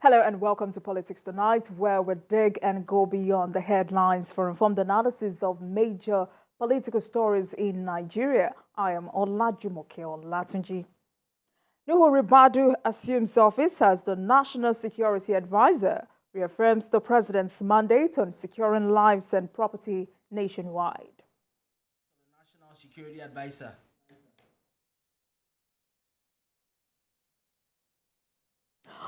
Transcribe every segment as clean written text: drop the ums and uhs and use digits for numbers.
Hello and welcome to Politics Tonight, where we dig and go beyond the headlines for informed analysis of major political stories in Nigeria. I am Olajumoke Olatunji. Nuhu Ribadu assumes office as the National Security Advisor, reaffirms the president's mandate on securing lives and property nationwide. The National Security Advisor.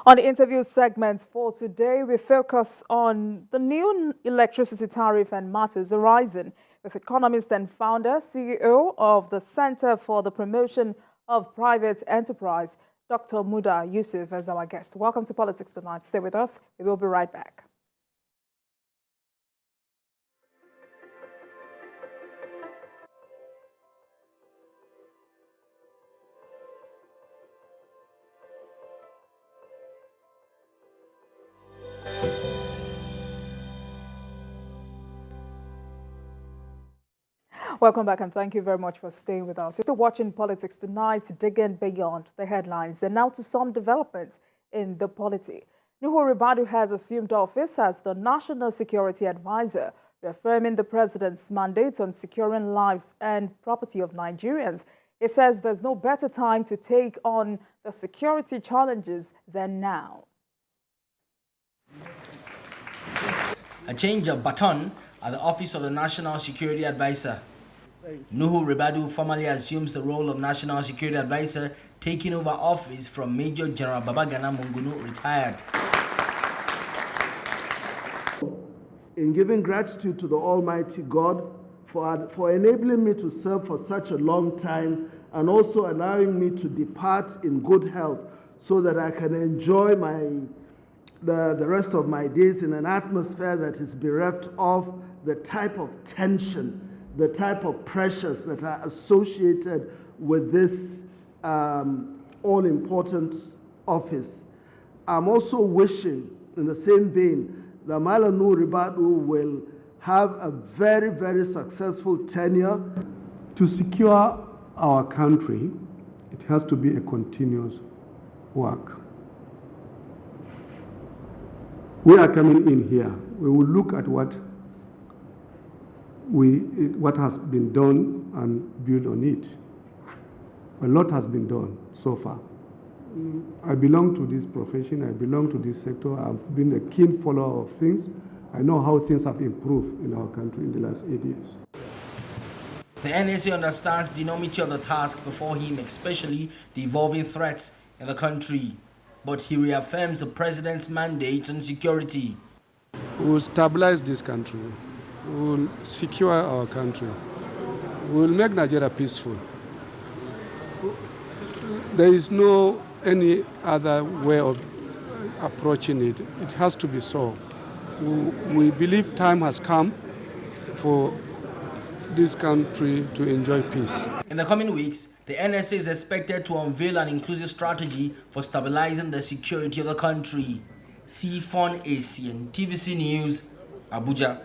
On the interview segment for today, we focus on the new electricity tariff and matters arising with economist and founder, CEO of the Center for the Promotion of Private Enterprise, Dr. Muda Yusuf, as our guest. Welcome to Politics Tonight. Stay with us. We will be right back. Welcome back and thank you very much for staying with us. You're still watching Politics Tonight, digging beyond the headlines. And now to some developments in the polity. Nuhu Ribadu has assumed office as the National Security Advisor, reaffirming the president's mandate on securing lives and property of Nigerians. He says there's no better time to take on the security challenges than now. A change of baton at the Office of the National Security Advisor. Nuhu Ribadu formally assumes the role of National Security Advisor, taking over office from Major General Babagana Mungunu, retired. In giving gratitude to the Almighty God for enabling me to serve for such a long time and also allowing me to depart in good health so that I can enjoy the rest of my days in an atmosphere that is bereft of the type of tension, the type of pressures that are associated with this all-important office. I'm also wishing, in the same vein, that Nuhu Ribadu will have a very, very successful tenure. To secure our country, it has to be a continuous work. We are coming in here. We will look at what has been done and build on it. A lot has been done so far. I belong to this profession, I belong to this sector, I've been a keen follower of things. I know how things have improved in our country in the last 8 years. The NSA understands the enormity of the task before him, especially the evolving threats in the country. But he reaffirms the president's mandate on security. We will stabilize this country. We will secure our country. We will make Nigeria peaceful. There is no any other way of approaching it. It has to be so. We believe time has come for this country to enjoy peace. In the coming weeks, the NSA is expected to unveil an inclusive strategy for stabilizing the security of the country. CBN Asian TVC News, Abuja.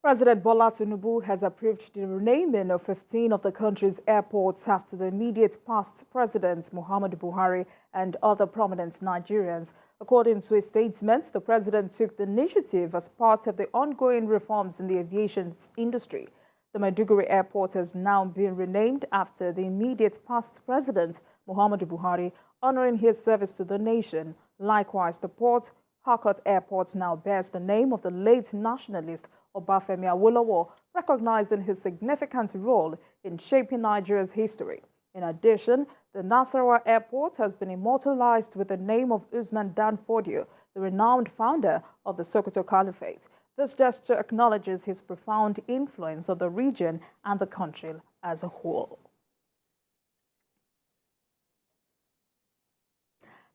President Bola Tinubu has approved the renaming of 15 of the country's airports after the immediate past presidents Muhammadu Buhari and other prominent Nigerians. According to a statement, the president took the initiative as part of the ongoing reforms in the aviation industry. The Maiduguri airport has now been renamed after the immediate past president Muhammadu Buhari, honoring his service to the nation. Likewise, the Port Harcourt Airport now bears the name of the late nationalist Obafemi Awolowo, recognizing his significant role in shaping Nigeria's history. In addition, the Nasarawa Airport has been immortalized with the name of Usman Dan Fodio, the renowned founder of the Sokoto Caliphate. This gesture acknowledges his profound influence on the region and the country as a whole.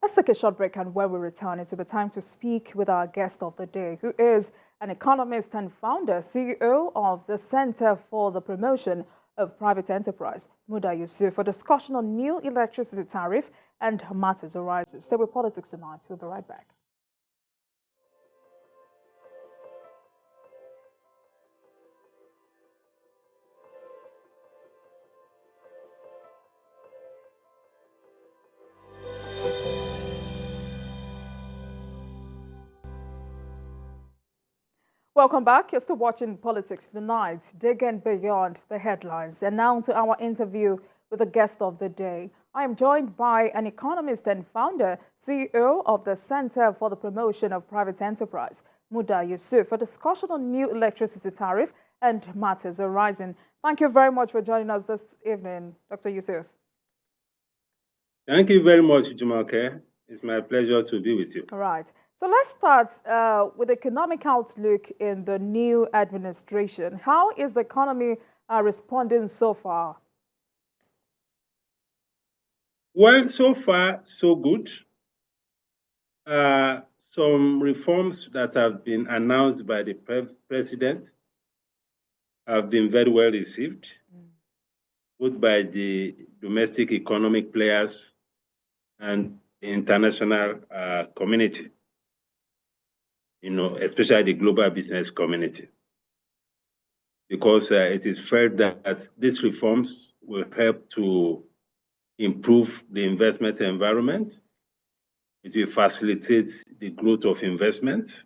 Let's take a short break, and when we return, it will be time to speak with our guest of the day, who is an economist and founder, CEO of the Center for the Promotion of Private Enterprise, Muda Yusuf, for discussion on new electricity tariff and matters arising. Stay with Politics Tonight. We'll be right back. Welcome back. You're still watching Politics Tonight, digging beyond the headlines. And now to our interview with the guest of the day. I am joined by an economist and founder, CEO of the Center for the Promotion of Private Enterprise, Muda Yusuf, for discussion on new electricity tariff and matters arising. Thank you very much for joining us this evening, Dr. Yusuf. Thank you very much, Jumoke. It's my pleasure to be with you. All right. So let's start with economic outlook in the new administration. How is the economy responding so far? Well, so far, so good. Some reforms that have been announced by the president have been very well received, both by the domestic economic players and the international community, especially the global business community, because it is felt that these reforms will help to improve the investment environment. It will facilitate the growth of investment.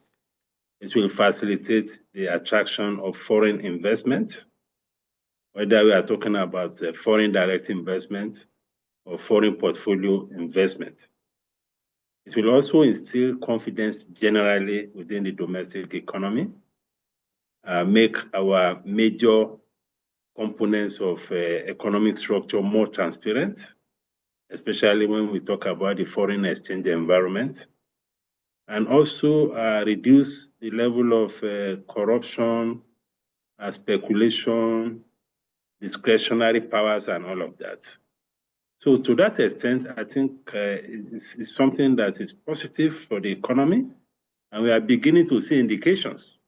It will facilitate the attraction of foreign investment, whether we are talking about foreign direct investment or foreign portfolio investment. It will also instill confidence generally within the domestic economy, make our major components of economic structure more transparent, especially when we talk about the foreign exchange environment, and also reduce the level of corruption, speculation, discretionary powers, and all of that. So to that extent, I think it's something that is positive for the economy, and we are beginning to see indications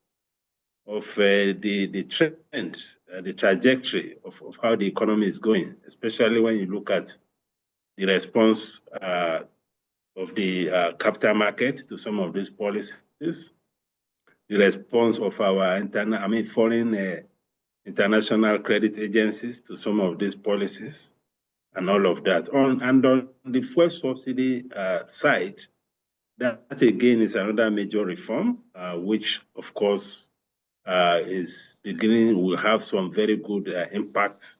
of the trend, the trajectory of how the economy is going, especially when you look at the response of the capital market to some of these policies, the response of our foreign international credit agencies to some of these policies, and all of that. And on the fuel subsidy side, that again is another major reform, which of course will have some very good impact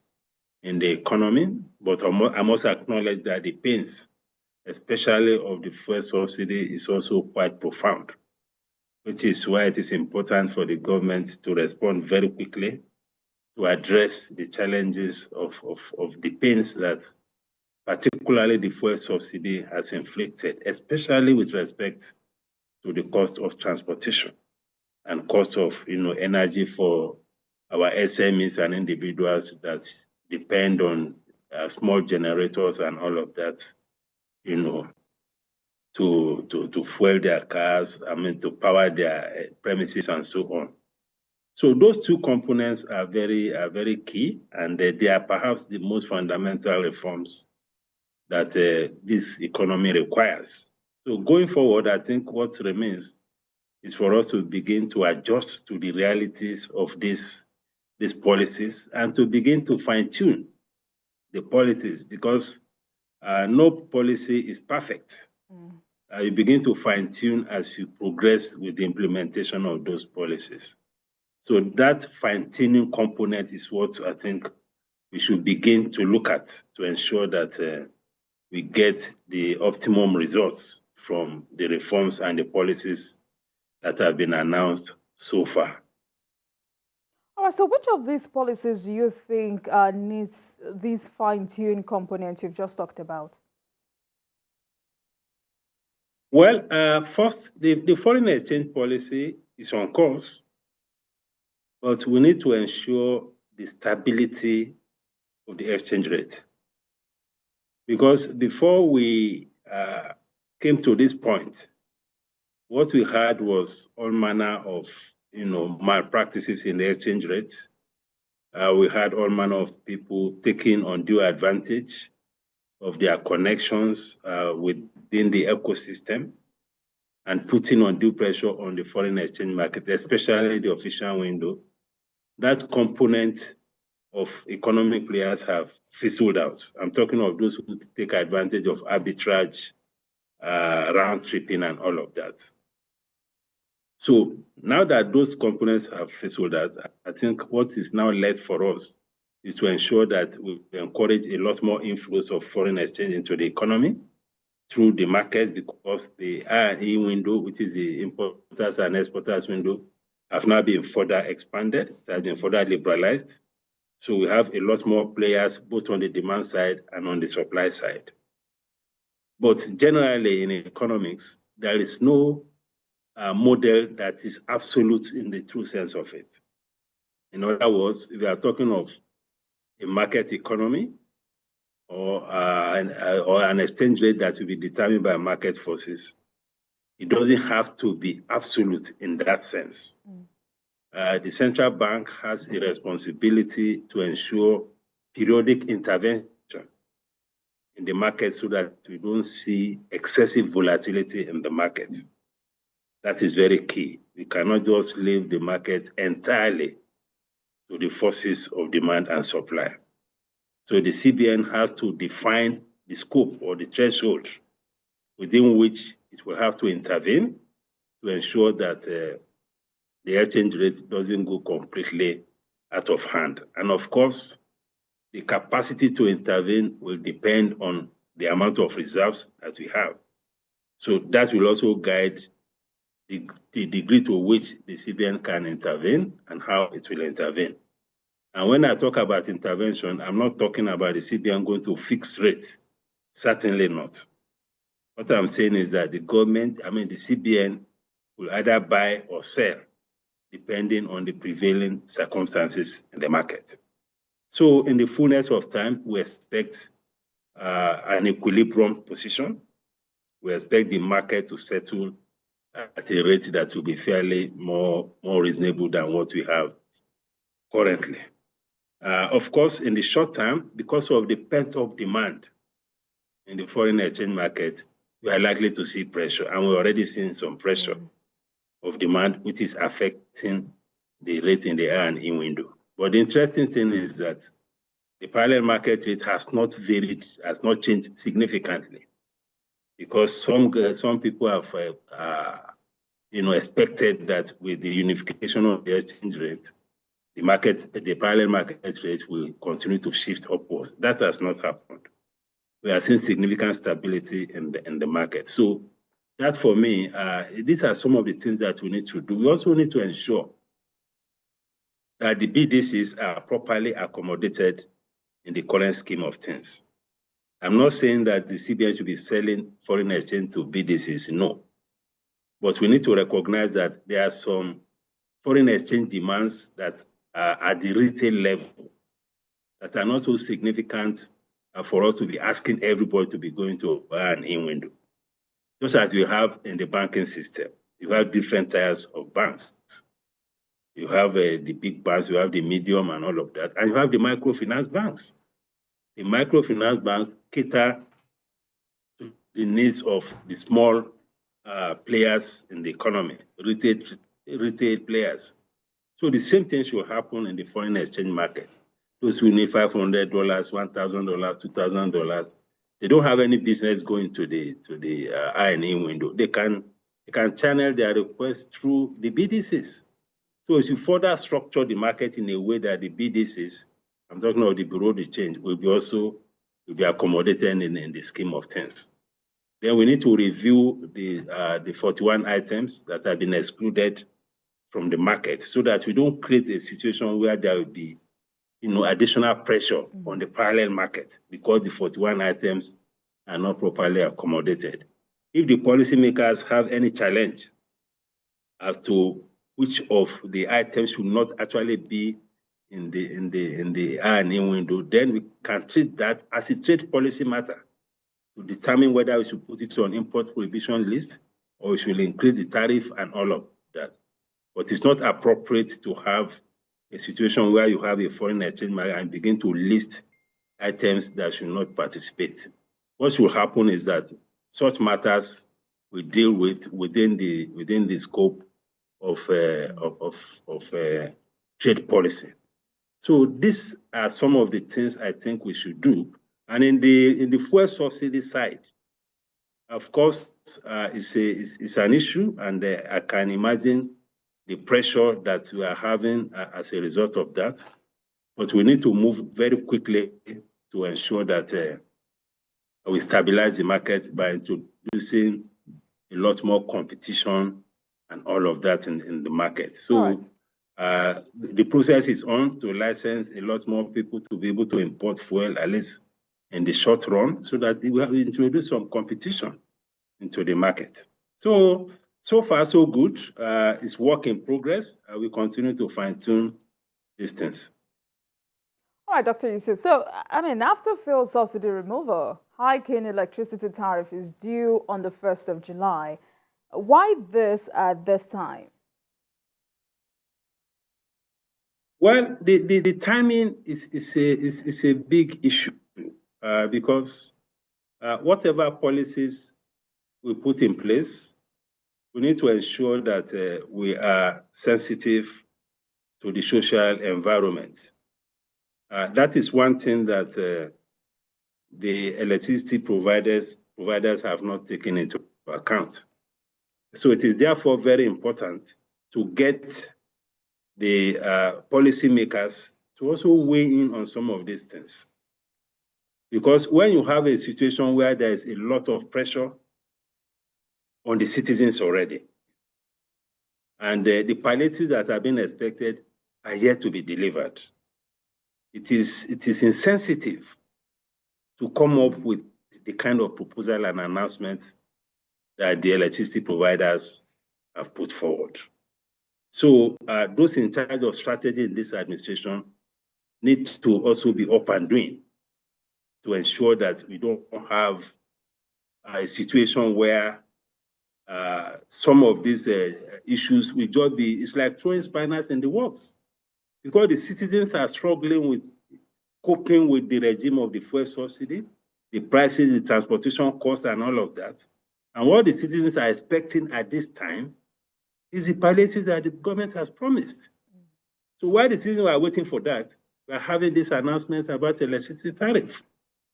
in the economy, but I must acknowledge that the pains, especially of the fuel subsidy, is also quite profound, which is why it is important for the government to respond very quickly to address the challenges of the pains that particularly the fuel subsidy has inflicted, especially with respect to the cost of transportation and cost of energy for our SMEs and individuals that depend on small generators and all of that, to fuel their cars, to power their premises and so on. So those two components are very key, and they are perhaps the most fundamental reforms that this economy requires. So going forward, I think what remains is for us to begin to adjust to the realities of these policies and to begin to fine-tune the policies, because no policy is perfect. You begin to fine-tune as you progress with the implementation of those policies. So that fine-tuning component is what I think we should begin to look at to ensure that we get the optimum results from the reforms and the policies that have been announced so far. All right, so which of these policies do you think needs these fine-tuned components you've just talked about? Well, first, the foreign exchange policy is on course, but we need to ensure the stability of the exchange rate. Because before we came to this point, what we had was all manner of malpractices in the exchange rates. We had all manner of people taking undue advantage of their connections within the ecosystem and putting undue pressure on the foreign exchange market, especially the official window. That component of economic players have fizzled out. I'm talking of those who take advantage of arbitrage, round tripping, and all of that. So now that those components have fizzled out, I think what is now left for us is to ensure that we encourage a lot more inflows of foreign exchange into the economy through the market, because the I&E window, which is the importers and exporters window, have now been further expanded. It has been further liberalized. So we have a lot more players, both on the demand side and on the supply side. But generally in economics, there is no model that is absolute in the true sense of it. In other words, if we are talking of a market economy or an exchange rate that will be determined by market forces, it doesn't have to be absolute in that sense. The central bank has a responsibility to ensure periodic intervention in the market so that we don't see excessive volatility in the market. That is very key. We cannot just leave the market entirely to the forces of demand and supply. So the CBN has to define the scope or the threshold within which it will have to intervene to ensure that the exchange rate doesn't go completely out of hand. And of course, the capacity to intervene will depend on the amount of reserves that we have. So that will also guide the degree to which the CBN can intervene and how it will intervene. And when I talk about intervention, I'm not talking about the CBN going to fix rates. Certainly not. What I'm saying is that the CBN will either buy or sell depending on the prevailing circumstances in the market. So in the fullness of time, we expect an equilibrium position. We expect the market to settle at a rate that will be fairly more reasonable than what we have currently. Of course, in the short term, because of the pent-up demand in the foreign exchange market, we are likely to see pressure, and we're already seeing some pressure of demand, which is affecting the rate in the I&E window. But the interesting thing is that the parallel market rate has not varied, has not changed significantly, because some people have expected that with the unification of the exchange rate, the parallel market rate will continue to shift upwards. That has not happened. We are seeing significant stability in the market. So that, for me, these are some of the things that we need to do. We also need to ensure that the BDCs are properly accommodated in the current scheme of things. I'm not saying that the CBN should be selling foreign exchange to BDCs, no. But we need to recognize that there are some foreign exchange demands that are at the retail level that are not so significant for us to be asking everybody to be going to an in window. Just as you have in the banking system, you have different tiers of banks. You have the big banks, you have the medium and all of that, and you have the microfinance banks. The microfinance banks cater to the needs of the small players in the economy, retail players. So the same thing should happen in the foreign exchange market. Those who need $500, $1,000, $2,000, they don't have any business going to the I&E window. They can channel their requests through the BDCs. So as you further structure the market in a way that the BDCs, I'm talking about the Bureau de Change, will be accommodated in the scheme of things. Then we need to review the 41 items that have been excluded from the market so that we don't create a situation where there will be additional pressure on the parallel market because the 41 items are not properly accommodated. If the policymakers have any challenge as to which of the items should not actually be in the I&E window, then we can treat that as a trade policy matter to determine whether we should put it on import prohibition list or we should increase the tariff and all of that. But it's not appropriate to have a situation where you have a foreign exchange market and begin to list items that should not participate. What should happen is that such matters we deal with within the scope of trade policy. So these are some of the things I think we should do. And in the fuel subsidy side, of course, it's an issue, and I can imagine the pressure that we are having as a result of that. But we need to move very quickly to ensure that we stabilize the market by introducing a lot more competition and all of that in the market. So the process is on to license a lot more people to be able to import fuel, at least in the short run, so that we will introduce some competition into the market. So far, so good. It's work in progress. We continue to fine-tune these things. All right, Dr. Yusuf. So, I mean, after fuel subsidy removal, hike in electricity tariff is due on the 1st of July. Why this at this time? Well, the timing is a big issue because whatever policies we put in place, we need to ensure that we are sensitive to the social environment. That is one thing that the electricity providers have not taken into account. So it is therefore very important to get the policymakers to also weigh in on some of these things. Because when you have a situation where there is a lot of pressure on the citizens already, and the palliatives that are being expected are yet to be delivered, it is insensitive to come up with the kind of proposal and announcements that the electricity providers have put forward. So those in charge of strategy in this administration need to also be up and doing to ensure that we don't have a situation where some of these issues will just be, it's like throwing spinach in the works, because the citizens are struggling with coping with the regime of the fuel subsidy, the prices, the transportation costs, and all of that. And what the citizens are expecting at this time is the palliatives that the government has promised. So while the citizens are waiting for that, we are having this announcement about the electricity tariff.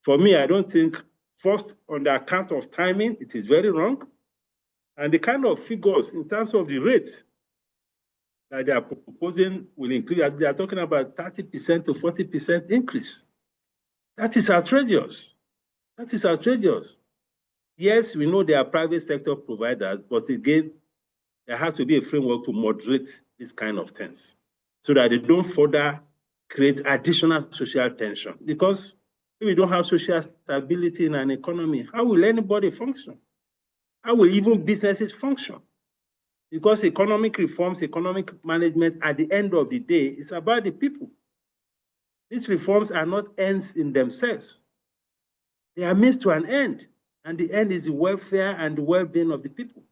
For me, I don't think, first, on the account of timing, it is very wrong. And the kind of figures in terms of the rates that they are proposing will increase. They are talking about 30% to 40% increase. That is outrageous. That is outrageous. Yes, we know there are private sector providers, but again, there has to be a framework to moderate these kind of things so that they don't further create additional social tension. Because if we don't have social stability in an economy, how will anybody function? How will even businesses function? Because economic reforms, economic management, at the end of the day, is about the people. These reforms are not ends in themselves. They are means to an end, and the end is the welfare and the well-being of the people.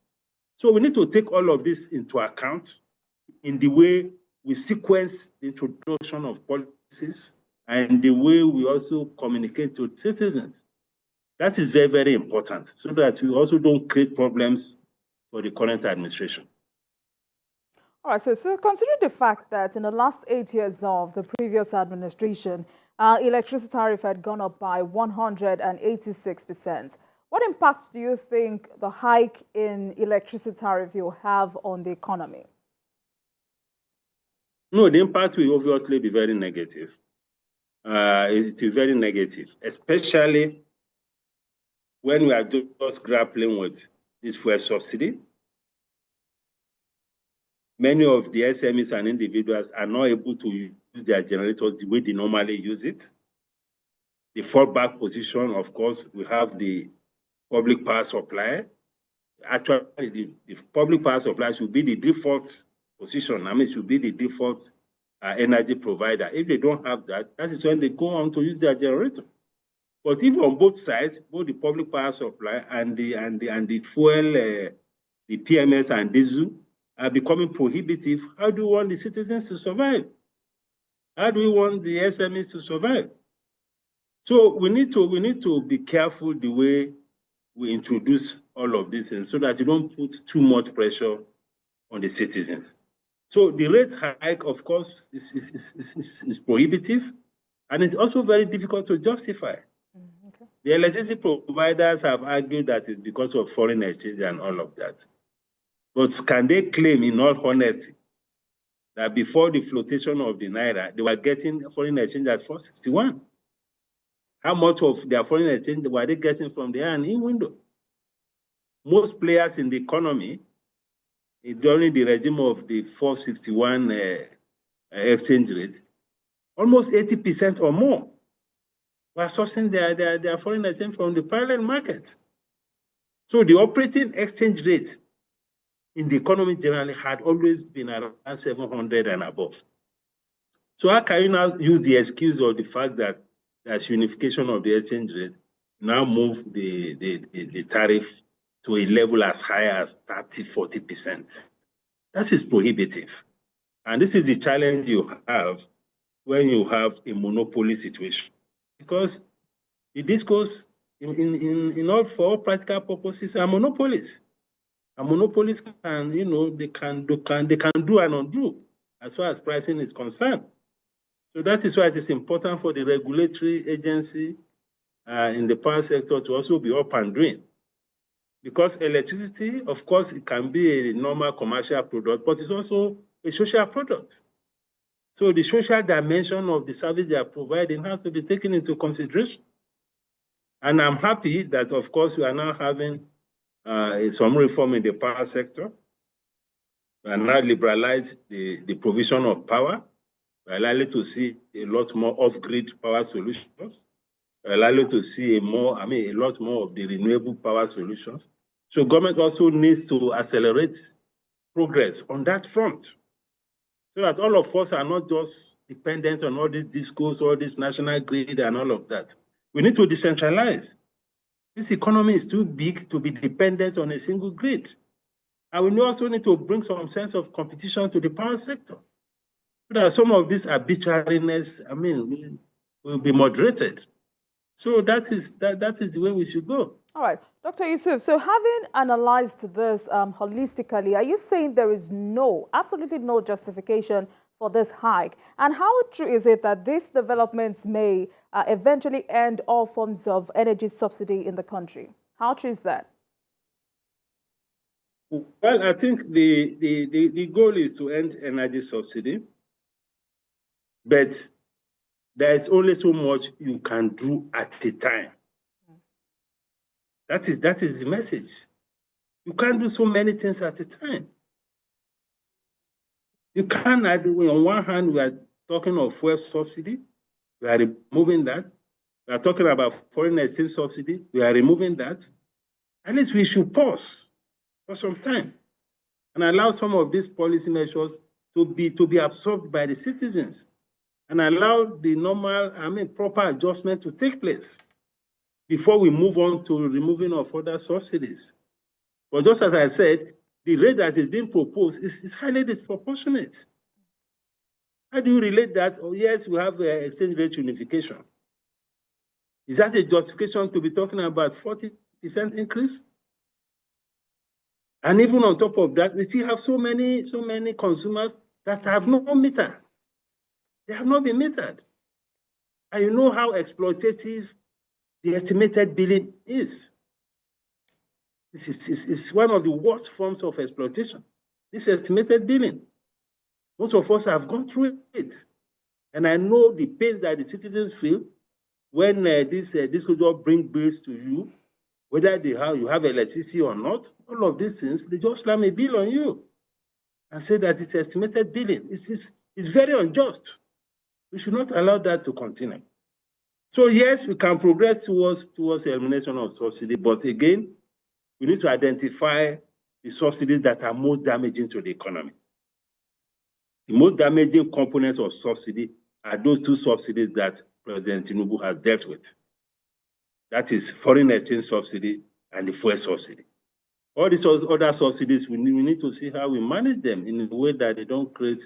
So we need to take all of this into account in the way we sequence the introduction of policies and the way we also communicate to citizens. That is very, very important, so that we also don't create problems for the current administration. All right, so considering the fact that in the last 8 years of the previous administration, electricity tariff had gone up by 186%. What impact do you think the hike in electricity tariff will have on the economy? No, the impact will obviously be very negative. It is very negative, especially when we are just grappling with this fuel subsidy. Many of the SMEs and individuals are not able to use their generators the way they normally use it. The fallback position, of course, we have the public power supply. Actually, the public power supply should be the default position. I mean, it should be the default energy provider. If they don't have that, that is when they go on to use their generator. But if on both sides, both the public power supply and the fuel, the PMS and diesel are becoming prohibitive, how do we want the citizens to survive? How do we want the SMEs to survive? So we need to be careful the way we introduce all of these things so that you don't put too much pressure on the citizens. So the rate hike, of course, is prohibitive, and it's also very difficult to justify. The electricity providers have argued that it's because of foreign exchange and all of that. But can they claim in all honesty that before the flotation of the Naira, they were getting foreign exchange at 461? How much of their foreign exchange were they getting from the I&E window? Most players in the economy, during the regime of the 461 exchange rate, almost 80% or more were sourcing their foreign exchange from the parallel market. So the operating exchange rate in the economy generally had always been around 700 and above. So how can you now use the excuse of the fact that there's unification of the exchange rate, now move the tariff to a level as high as 30, 40%? That is prohibitive. And this is the challenge you have when you have a monopoly situation. Because the discourse, in all, for all practical purposes, are monopolies. And monopolies can, they can do and undo as far as pricing is concerned. So that is why it is important for the regulatory agency in the power sector to also be up and doing. Because electricity, of course, it can be a normal commercial product, but it's also a social product. So the social dimension of the service they are providing has to be taken into consideration. And I'm happy that, of course, we are now having some reform in the power sector. We are now liberalized the provision of power. We are likely to see a lot more off-grid power solutions. We are likely to see a lot more of the renewable power solutions. So government also needs to accelerate progress on that front, so that all of us are not just dependent on all this discourse, all this national grid and all of that. We need to decentralize. This economy is too big to be dependent on a single grid. And we also need to bring some sense of competition to the power sector, so that some of this arbitrariness, will be moderated. So that is the way we should go. All right, Dr. Yusuf, so having analyzed this holistically, are you saying there is absolutely no justification for this hike? And how true is it that these developments may eventually end all forms of energy subsidy in the country? How true is that? Well, I think the goal is to end energy subsidy, but there is only so much you can do at a time. That is the message. You can't do so many things at a time. You can't, on one hand, we are talking of fuel subsidy, we are removing that. We are talking about foreign exchange subsidy, we are removing that. At least we should pause for some time and allow some of these policy measures to be absorbed by the citizens, and allow the normal, proper adjustment to take place before we move on to removing of other subsidies. But just as I said, the rate that is being proposed is highly disproportionate. How do you relate that? Oh, yes, we have exchange rate unification. Is that a justification to be talking about 40% increase? And even on top of that, we still have so many consumers that have no meter. They have not been metered. And you know how exploitative the estimated billing is. This is one of the worst forms of exploitation, this estimated billing. Most of us have gone through it. And I know the pain that the citizens feel when this could just bring bills to you, whether you have electricity or not. All of these things, they just slam a bill on you and say that it's estimated billing. It's very unjust. We should not allow that to continue. So yes, we can progress towards the elimination of subsidy, but again, we need to identify the subsidies that are most damaging to the economy. The most damaging components of subsidy are those two subsidies that President Tinubu has dealt with. That is foreign exchange subsidy and the fuel subsidy. All these other subsidies, we need to see how we manage them in a way that they don't create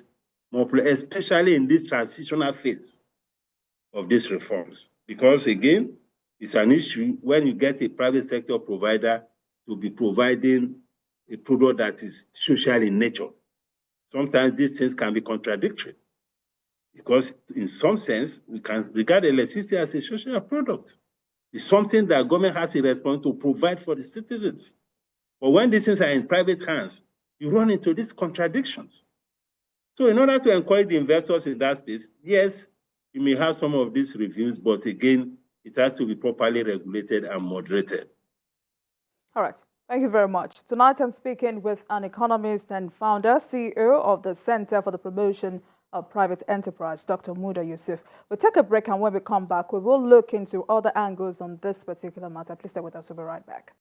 more, especially in this transitional phase of these reforms. Because again, it's an issue when you get a private sector provider to be providing a product that is social in nature. Sometimes these things can be contradictory, because in some sense, we can regard electricity as a social product. It's something that government has a responsibility to provide for the citizens. But when these things are in private hands, you run into these contradictions. So in order to encourage the investors in that space, yes, you may have some of these reviews, but again, it has to be properly regulated and moderated. All right. Thank you very much. Tonight, I'm speaking with an economist and founder, CEO of the Center for the Promotion of Private Enterprise, Dr. Muda Yusuf. We'll take a break, and when we come back, we will look into other angles on this particular matter. Please stay with us. We'll be right back.